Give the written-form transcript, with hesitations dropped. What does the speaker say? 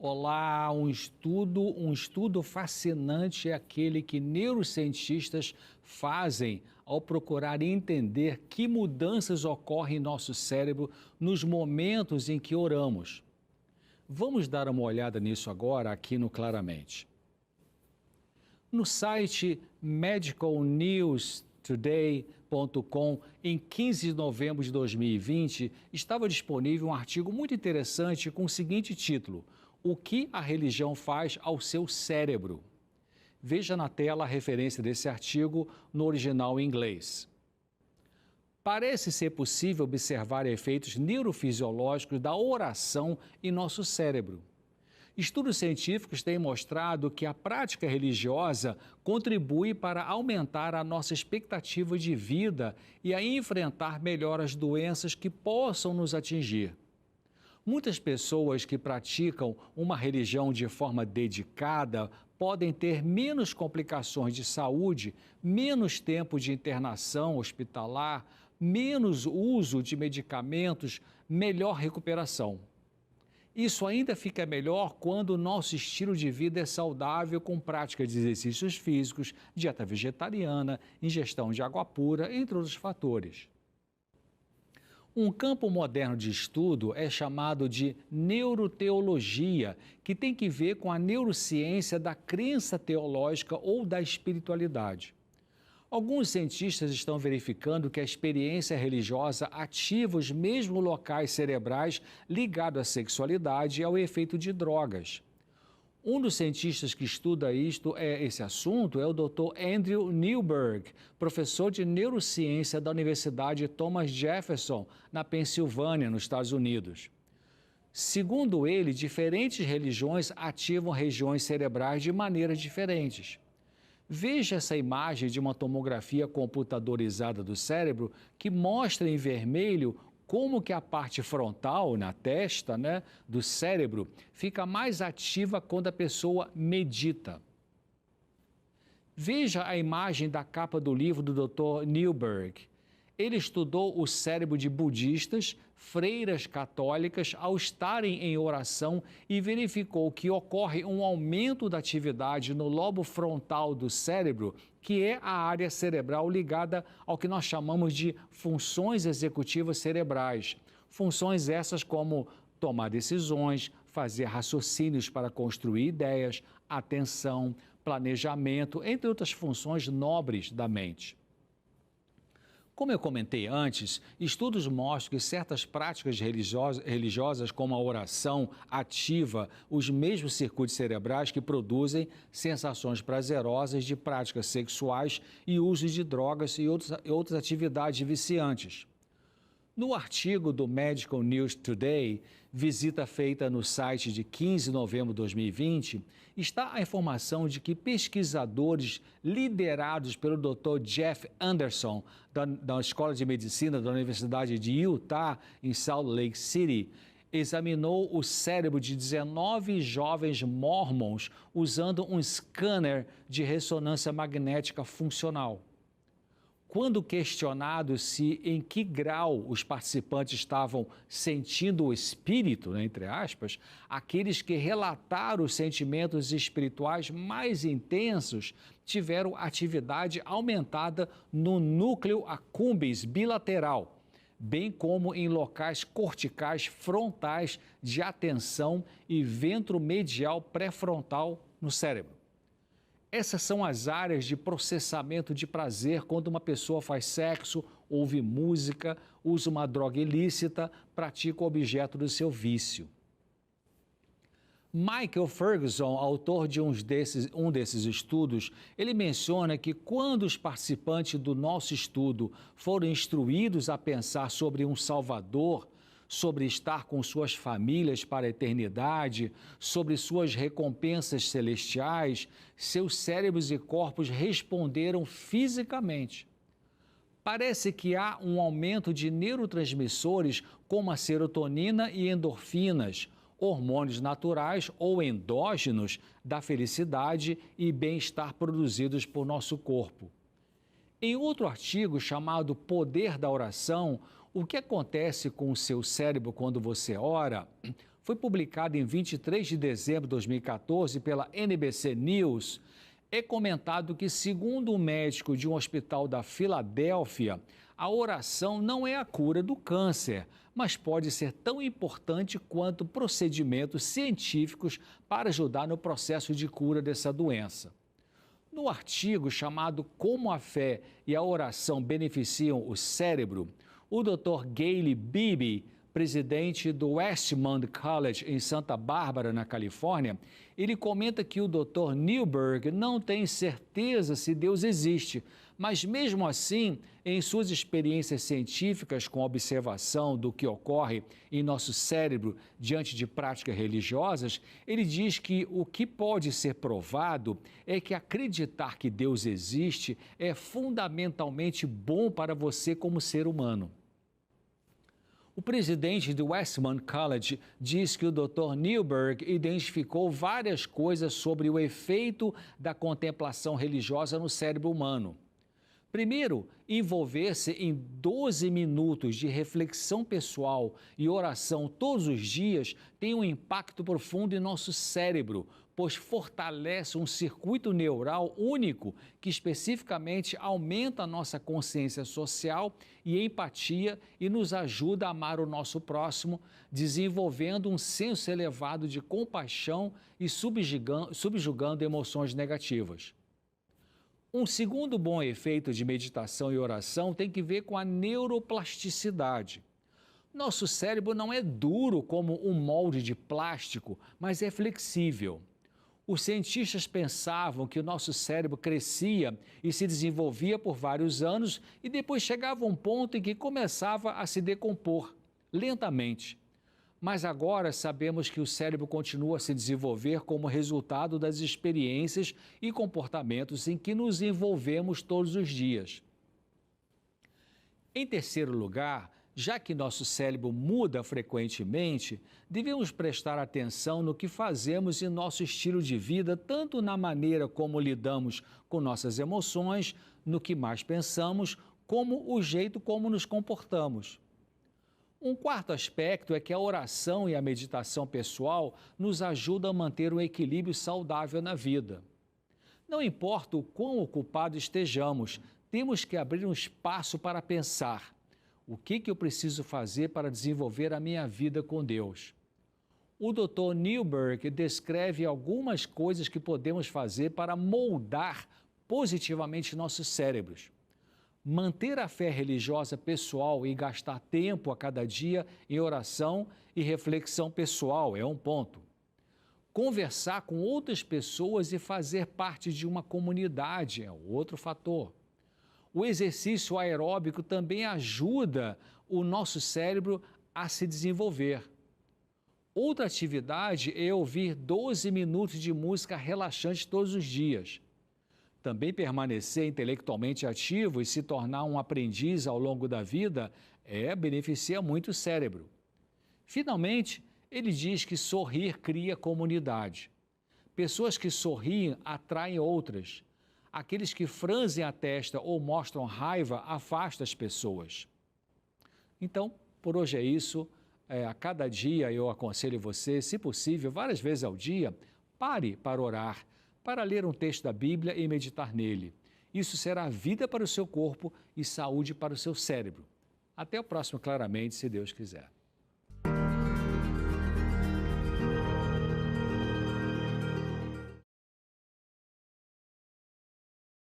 Olá, um estudo fascinante é aquele que neurocientistas fazem ao procurar entender que mudanças ocorrem em nosso cérebro nos momentos em que oramos. Vamos dar uma olhada nisso agora aqui no Claramente. No site medicalnewstoday.com, em 15 de novembro de 2020, estava disponível um artigo muito interessante com o seguinte título: O que a religião faz ao seu cérebro? Veja na tela a referência desse artigo no original em inglês. Parece ser possível observar efeitos neurofisiológicos da oração em nosso cérebro. Estudos científicos têm mostrado que a prática religiosa contribui para aumentar a nossa expectativa de vida e a enfrentar melhor as doenças que possam nos atingir. Muitas pessoas que praticam uma religião de forma dedicada podem ter menos complicações de saúde, menos tempo de internação hospitalar, menos uso de medicamentos, melhor recuperação. Isso ainda fica melhor quando o nosso estilo de vida é saudável, com prática de exercícios físicos, dieta vegetariana, ingestão de água pura, entre outros fatores. Um campo moderno de estudo é chamado de neuroteologia, que tem que ver com a neurociência da crença teológica ou da espiritualidade. Alguns cientistas estão verificando que a experiência religiosa ativa os mesmos locais cerebrais ligados à sexualidade e ao efeito de drogas. Um dos cientistas que estuda esse assunto é o Dr. Andrew Newberg, professor de neurociência da Universidade Thomas Jefferson, na Pensilvânia, nos Estados Unidos. Segundo ele, diferentes religiões ativam regiões cerebrais de maneiras diferentes. Veja essa imagem de uma tomografia computadorizada do cérebro que mostra em vermelho como que a parte frontal, na testa, do cérebro, fica mais ativa quando a pessoa medita. Veja a imagem da capa do livro do Dr. Newberg. Ele estudou o cérebro de budistas, freiras católicas, ao estarem em oração e verificou que ocorre um aumento da atividade no lobo frontal do cérebro, que é a área cerebral ligada ao que nós chamamos de funções executivas cerebrais. Funções essas como tomar decisões, fazer raciocínios para construir ideias, atenção, planejamento, entre outras funções nobres da mente. Como eu comentei antes, estudos mostram que certas práticas religiosas, como a oração, ativa os mesmos circuitos cerebrais que produzem sensações prazerosas de práticas sexuais e uso de drogas e outras atividades viciantes. No artigo do Medical News Today, visita feita no site de 15 de novembro de 2020, está a informação de que pesquisadores liderados pelo Dr. Jeff Anderson, da Escola de Medicina da Universidade de Utah, em Salt Lake City, examinou o cérebro de 19 jovens mórmons usando um scanner de ressonância magnética funcional. Quando questionados se em que grau os participantes estavam sentindo o espírito, entre aspas, aqueles que relataram os sentimentos espirituais mais intensos tiveram atividade aumentada no núcleo accumbens bilateral, bem como em locais corticais frontais de atenção e ventromedial pré-frontal no cérebro. Essas são as áreas de processamento de prazer quando uma pessoa faz sexo, ouve música, usa uma droga ilícita, pratica o objeto do seu vício. Michael Ferguson, autor de um desses estudos, ele menciona que quando os participantes do nosso estudo foram instruídos a pensar sobre um Salvador, sobre estar com suas famílias para a eternidade, sobre suas recompensas celestiais, seus cérebros e corpos responderam fisicamente. Parece que há um aumento de neurotransmissores como a serotonina e endorfinas, hormônios naturais ou endógenos da felicidade e bem-estar produzidos por nosso corpo. Em outro artigo chamado Poder da Oração, o que acontece com o seu cérebro quando você ora, foi publicado em 23 de dezembro de 2014 pela NBC News, é comentado que, segundo um médico de um hospital da Filadélfia, a oração não é a cura do câncer, mas pode ser tão importante quanto procedimentos científicos para ajudar no processo de cura dessa doença. No artigo chamado Como a Fé e a Oração Beneficiam o Cérebro, o Dr. Gayle Beebe, presidente do Westmont College em Santa Bárbara, na Califórnia, ele comenta que o Dr. Newberg não tem certeza se Deus existe, mas mesmo assim, em suas experiências científicas com a observação do que ocorre em nosso cérebro diante de práticas religiosas, ele diz que o que pode ser provado é que acreditar que Deus existe é fundamentalmente bom para você como ser humano. O presidente do Westmont College diz que o Dr. Newberg identificou várias coisas sobre o efeito da contemplação religiosa no cérebro humano. Primeiro, envolver-se em 12 minutos de reflexão pessoal e oração todos os dias tem um impacto profundo em nosso cérebro, pois fortalece um circuito neural único que especificamente aumenta a nossa consciência social e empatia e nos ajuda a amar o nosso próximo, desenvolvendo um senso elevado de compaixão e subjugando emoções negativas. Um segundo bom efeito de meditação e oração tem que ver com a neuroplasticidade. Nosso cérebro não é duro como um molde de plástico, mas é flexível. Os cientistas pensavam que o nosso cérebro crescia e se desenvolvia por vários anos e depois chegava a um ponto em que começava a se decompor, lentamente. Mas agora sabemos que o cérebro continua a se desenvolver como resultado das experiências e comportamentos em que nos envolvemos todos os dias. Em terceiro lugar, já que nosso cérebro muda frequentemente, devemos prestar atenção no que fazemos em nosso estilo de vida, tanto na maneira como lidamos com nossas emoções, no que mais pensamos, como o jeito como nos comportamos. Um quarto aspecto é que a oração e a meditação pessoal nos ajudam a manter um equilíbrio saudável na vida. Não importa o quão ocupado estejamos, temos que abrir um espaço para pensar: o que eu preciso fazer para desenvolver a minha vida com Deus? O Dr. Newberg descreve algumas coisas que podemos fazer para moldar positivamente nossos cérebros. Manter a fé religiosa pessoal e gastar tempo a cada dia em oração e reflexão pessoal é um ponto. Conversar com outras pessoas e fazer parte de uma comunidade é outro fator. O exercício aeróbico também ajuda o nosso cérebro a se desenvolver. Outra atividade é ouvir 12 minutos de música relaxante todos os dias. Também permanecer intelectualmente ativo e se tornar um aprendiz ao longo da vida beneficia muito o cérebro. Finalmente, ele diz que sorrir cria comunidade. Pessoas que sorriem atraem outras. Aqueles que franzem a testa ou mostram raiva afastam as pessoas. Então, por hoje é isso. A cada dia eu aconselho você, se possível, várias vezes ao dia, pare para orar, para ler um texto da Bíblia e meditar nele. Isso será vida para o seu corpo e saúde para o seu cérebro. Até o próximo, claramente, se Deus quiser.